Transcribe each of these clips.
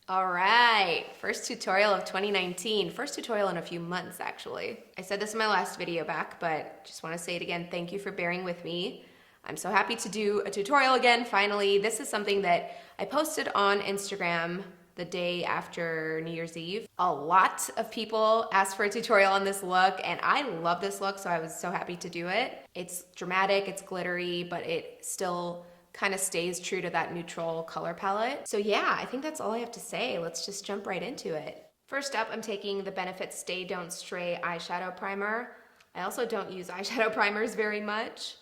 All right, first tutorial of 2019. First tutorial in a few months, actually. I said this in my last video back, but just want to say it again. Thank you for bearing with me. I'm so happy to do a tutorial again, finally. This is something that I posted on Instagram the day after New Year's Eve. A lot of people asked for a tutorial on this look, and I love this look, so I was so happy to do it. It's dramatic, it's glittery, but it still kind of stays true to that neutral color palette. So yeah, I think that's all I have to say. Let's just jump right into it. First up, I'm taking the Benefit Stay Don't Stray eyeshadow primer. I also don't use eyeshadow primers very much,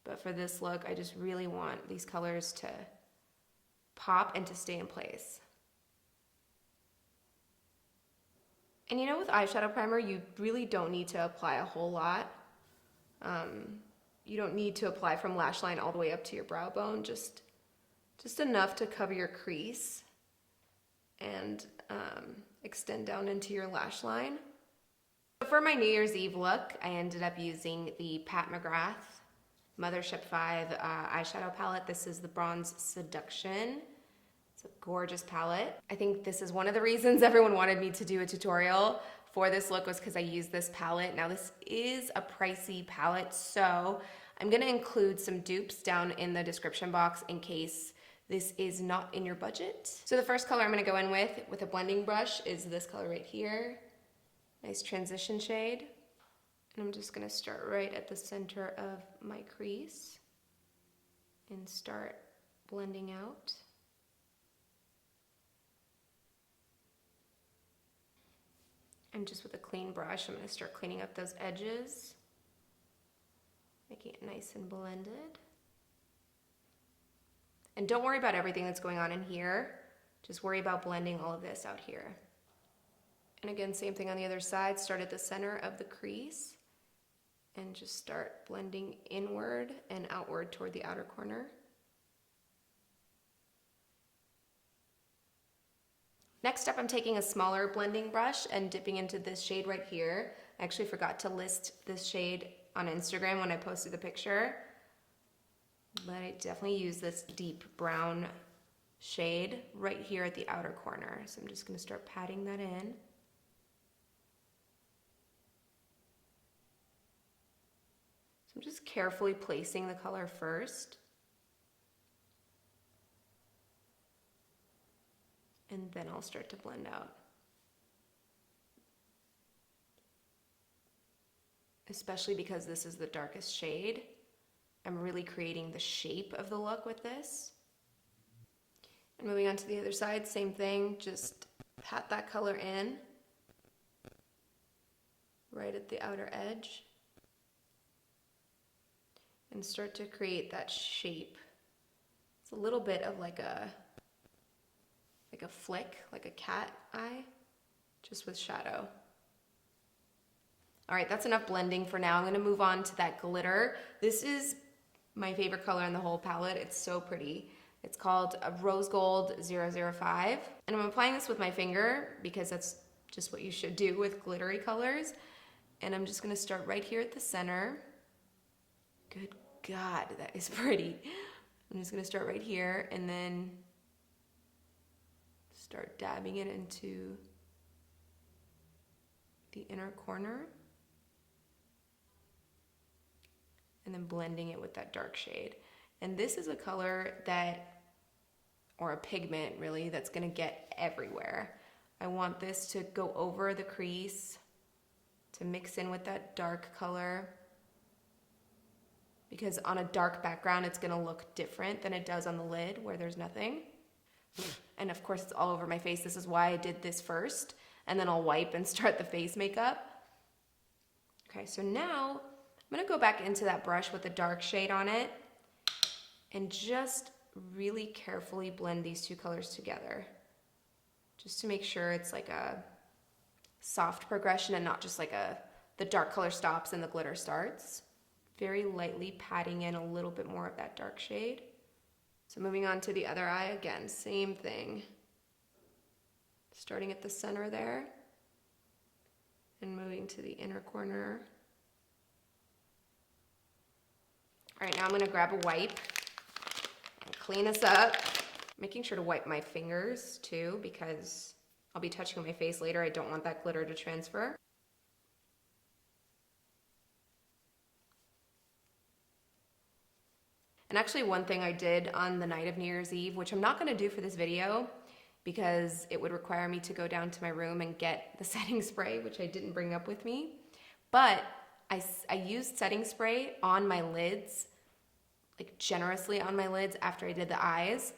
but for this look, I just really want these colors to pop and to stay in place. And you know, with eyeshadow primer, you really don't need to apply a whole lot. You don't need to apply from lash line all the way up to your brow bone, just enough to cover your crease and extend down into your lash line. For my New Year's Eve look, I ended up using the Pat McGrath Mothership V eyeshadow palette. This is the Bronze Seduction. It's a gorgeous palette. I think this is one of the reasons everyone wanted me to do a tutorial for this look, was because I use this palette. Now this is a pricey palette, so I'm gonna include some dupes down in the description box in case this is not in your budget. So the first color I'm gonna go in with a blending brush is this color right here. Nice transition shade. And I'm just gonna start right at the center of my crease and start blending out. And just with a clean brush, I'm gonna start cleaning up those edges, making it nice and blended. And don't worry about everything that's going on in here. Just worry about blending all of this out here. And again, same thing on the other side. Start at the center of the crease and just start blending inward and outward toward the outer corner. Next up, I'm taking a smaller blending brush and dipping into this shade right here. I actually forgot to list this shade on Instagram when I posted the picture, but I definitely use this deep brown shade right here at the outer corner. So I'm just gonna start patting that in. So I'm just carefully placing the color first. And then I'll start to blend out. Especially because this is the darkest shade, I'm really creating the shape of the look with this. And moving on to the other side, same thing, just pat that color in, right at the outer edge, and start to create that shape. It's a little bit of like a flick, like a cat eye, just with shadow. All right, that's enough blending for now. I'm gonna move on to that glitter. This is my favorite color in the whole palette. It's so pretty. It's called a Rose Gold 005. And I'm applying this with my finger because that's just what you should do with glittery colors. And I'm just gonna start right here at the center. Good God, that is pretty. I'm just gonna start right here and then start dabbing it into the inner corner and then blending it with that dark shade. And this is a color that, or a pigment really, that's gonna get everywhere. I want this to go over the crease, to mix in with that dark color, because on a dark background it's gonna look different than it does on the lid where there's nothing. And of course it's all over my face. This is why I did this first, and then I'll wipe and start the face makeup. Okay, so now I'm gonna go back into that brush with the dark shade on it and just really carefully blend these two colors together, just to make sure it's like a soft progression and not just like the dark color stops and the glitter starts. Very lightly patting in a little bit more of that dark shade. So moving on to the other eye, again, same thing. Starting at the center there and moving to the inner corner. All right, now I'm gonna grab a wipe and clean this up. Making sure to wipe my fingers too, because I'll be touching my face later. I don't want that glitter to transfer. And actually one thing I did on the night of New Year's Eve, which I'm not gonna do for this video because it would require me to go down to my room and get the setting spray, which I didn't bring up with me. But I used setting spray on my lids, like generously on my lids after I did the eyes,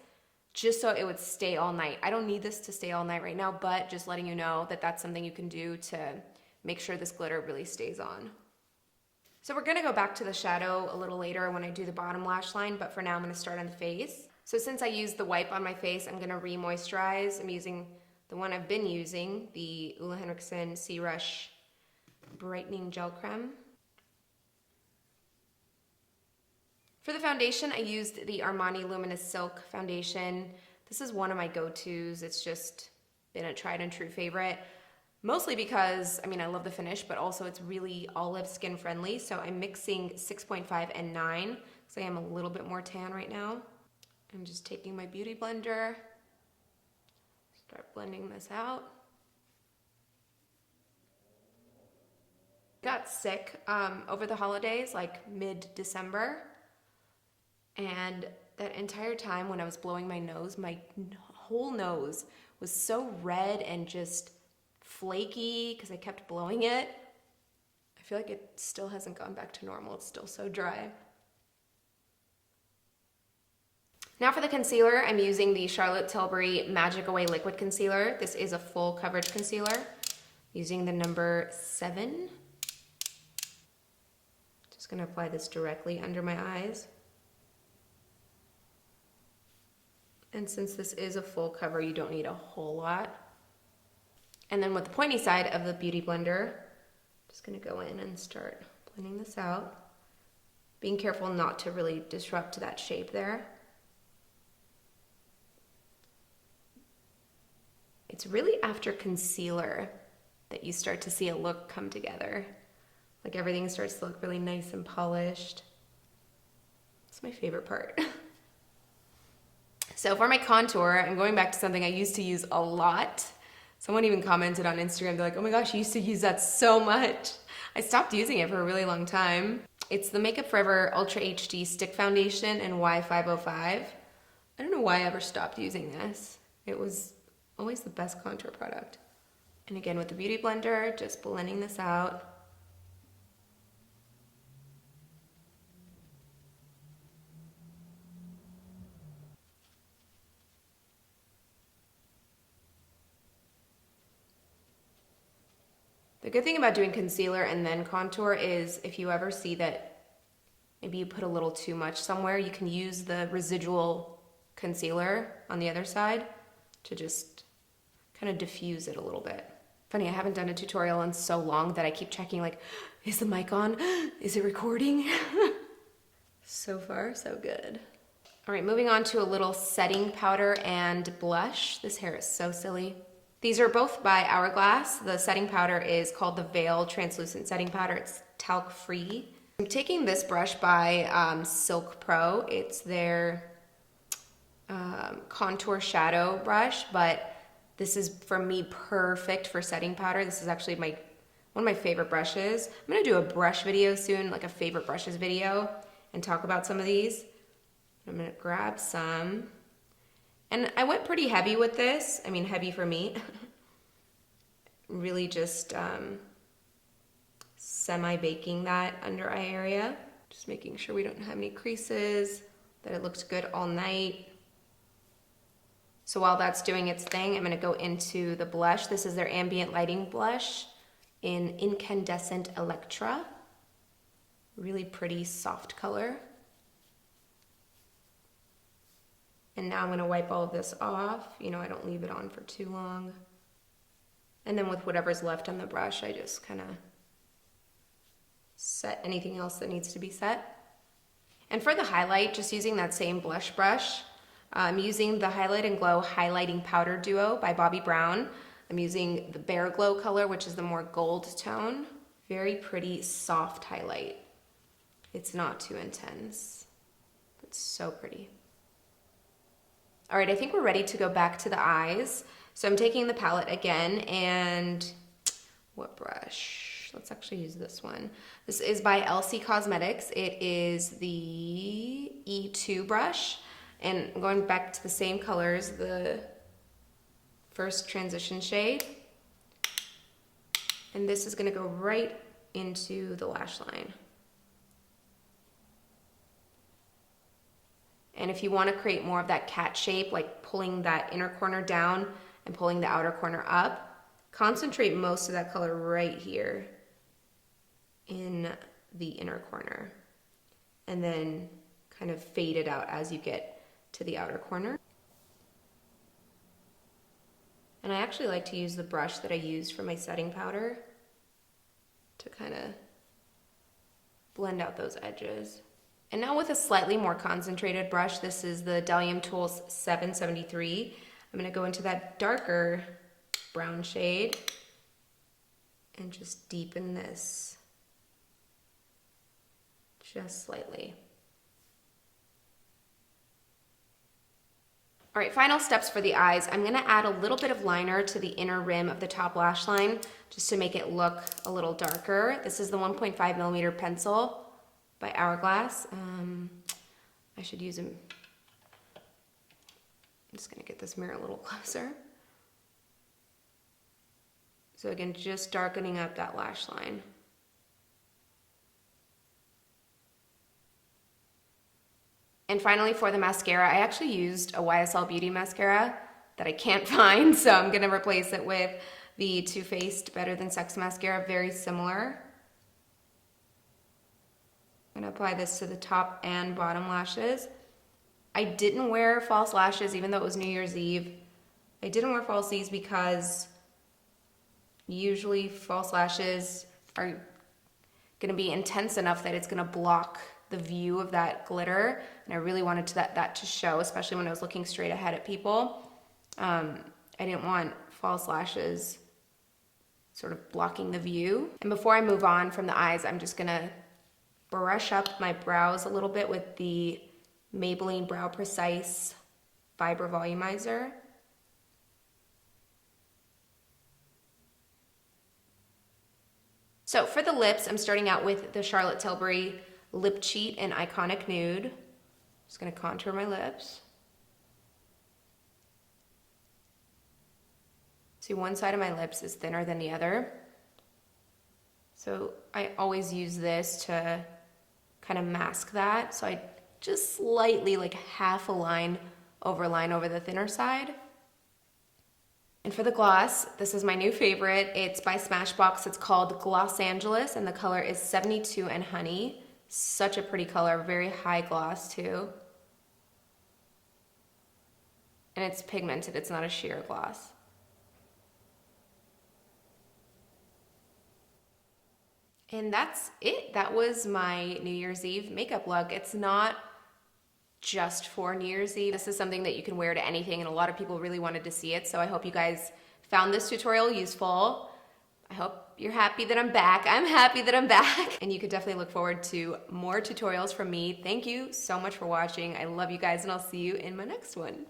just so it would stay all night. I don't need this to stay all night right now, but just letting you know that that's something you can do to make sure this glitter really stays on. So we're gonna go back to the shadow a little later when I do the bottom lash line, but for now I'm gonna start on the face. So since I used the wipe on my face, I'm gonna re-moisturize. I'm using the one I've been using, the Henriksen C-Rush Brightening Gel Creme. For the foundation, I used the Armani Luminous Silk Foundation. This is one of my go-tos. It's just been a tried and true favorite. Mostly because, I mean, I love the finish, but also it's really olive skin friendly. So I'm mixing 6.5 and 9, because I am a little bit more tan right now. I'm just taking my beauty blender, start blending this out. Got sick over the holidays, like mid-December. And that entire time when I was blowing my nose, my whole nose was so red and just flaky because I kept blowing it. I feel like it still hasn't gone back to normal. It's still so dry. Now for the concealer, I'm using the Charlotte Tilbury Magic Away Liquid Concealer. This is a full coverage concealer, using the number 7. Just gonna apply this directly under my eyes. And since this is a full cover, you don't need a whole lot. And then with the pointy side of the Beauty Blender, just gonna go in and start blending this out. Being careful not to really disrupt that shape there. It's really after concealer that you start to see a look come together. Like everything starts to look really nice and polished. It's my favorite part. So for my contour, I'm going back to something I used to use a lot. Someone even commented on Instagram, they're like, oh my gosh, you used to use that so much. I stopped using it for a really long time. It's the Makeup Forever Ultra HD Stick Foundation in Y505. I don't know why I ever stopped using this. It was always the best contour product. And again, with the Beauty Blender, just blending this out. The good thing about doing concealer and then contour is if you ever see that maybe you put a little too much somewhere, you can use the residual concealer on the other side to just kind of diffuse it a little bit. Funny, I haven't done a tutorial in so long that I keep checking like, is the mic on? Is it recording? So far, so good. All right, moving on to a little setting powder and blush. This hair is so silly. These are both by Hourglass. The setting powder is called the Veil Translucent Setting Powder. It's talc free. I'm taking this brush by Silk Pro. It's their contour shadow brush, but this is, for me, perfect for setting powder. This is actually one of my favorite brushes. I'm gonna do a brush video soon, like a favorite brushes video, and talk about some of these. I'm gonna grab some. And I went pretty heavy with this. I mean, heavy for me. Really just semi-baking that under eye area. Just making sure we don't have any creases, that it looks good all night. So while that's doing its thing, I'm gonna go into the blush. This is their Ambient Lighting Blush in Incandescent Electra. Really pretty soft color. And now I'm gonna wipe all of this off. You know, I don't leave it on for too long. And then with whatever's left on the brush, I just kind of set anything else that needs to be set. And for the highlight, just using that same blush brush, I'm using the Highlight and Glow Highlighting Powder Duo by Bobbi Brown. I'm using the Bare Glow color, which is the more gold tone. Very pretty, soft highlight. It's not too intense. It's so pretty. All right, I think we're ready to go back to the eyes. So I'm taking the palette again, and what brush? Let's actually use this one. This is by LC Cosmetics. It is the E2 brush, and I'm going back to the same colors, the first transition shade. And this is gonna go right into the lash line. And if you want to create more of that cat shape, like pulling that inner corner down and pulling the outer corner up, concentrate most of that color right here in the inner corner. And then kind of fade it out as you get to the outer corner. And I actually like to use the brush that I used for my setting powder to kind of blend out those edges. And now with a slightly more concentrated brush, this is the Delium Tools 773. I'm gonna go into that darker brown shade and just deepen this just slightly. All right, final steps for the eyes. I'm gonna add a little bit of liner to the inner rim of the top lash line just to make it look a little darker. This is the 1.5mm pencil by Hourglass. I should use them. I'm just gonna get this mirror a little closer. So again, just darkening up that lash line. And finally for the mascara, I actually used a YSL Beauty mascara that I can't find, so I'm gonna replace it with the Too Faced Better Than Sex mascara, very similar. I'm gonna apply this to the top and bottom lashes. I didn't wear false lashes even though it was New Year's Eve. I didn't wear falsies because usually false lashes are gonna be intense enough that it's gonna block the view of that glitter, and I really wanted that to show, especially when I was looking straight ahead at people. I didn't want false lashes sort of blocking the view. And before I move on from the eyes, I'm just gonna brush up my brows a little bit with the Maybelline Brow Precise Fiber Volumizer. So for the lips, I'm starting out with the Charlotte Tilbury Lip Cheat in Iconic Nude. Just gonna contour my lips. See, one side of my lips is thinner than the other. So I always use this to kind of mask that. So I just slightly, like half a line over the thinner side. And for the gloss, this is my new favorite. It's by Smashbox. It's called Gloss Angeles, and the color is 72 and Honey. Such a pretty color, very high gloss too. And it's pigmented, it's not a sheer gloss. And that's it. That was my New Year's Eve makeup look. It's not just for New Year's Eve. This is something that you can wear to anything, and a lot of people really wanted to see it. So I hope you guys found this tutorial useful. I hope you're happy that I'm back. I'm happy that I'm back. And you could definitely look forward to more tutorials from me. Thank you so much for watching. I love you guys, and I'll see you in my next one.